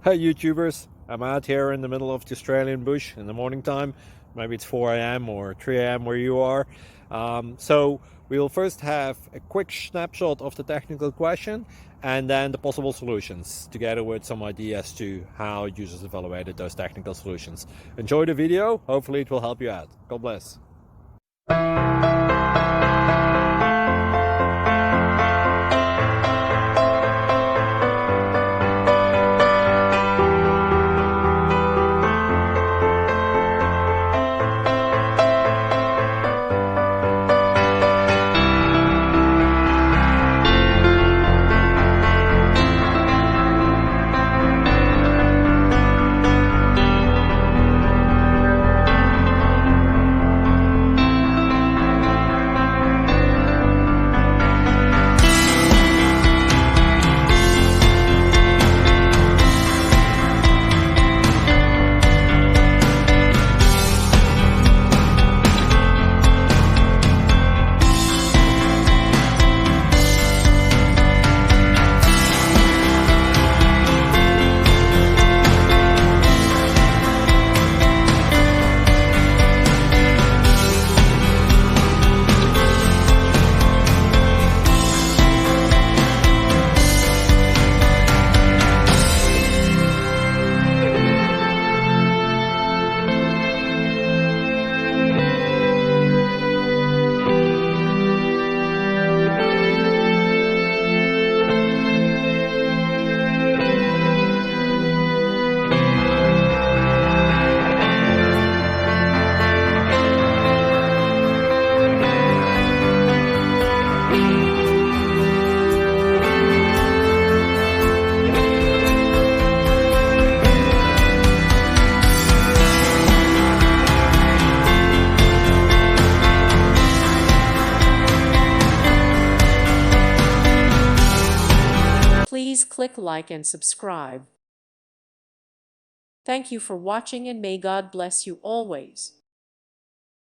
Hey YouTubers, I'm out here in the middle of the Australian bush in the morning time. Maybe it's 4 a.m. or 3 a.m. where you are. So we'll first have a quick snapshot of the technical question and then the possible solutions, together with some ideas to how users evaluated those technical solutions. Enjoy the video, hopefully it will help you out. God bless. Please click like and subscribe. Thank you for watching and may God bless you always.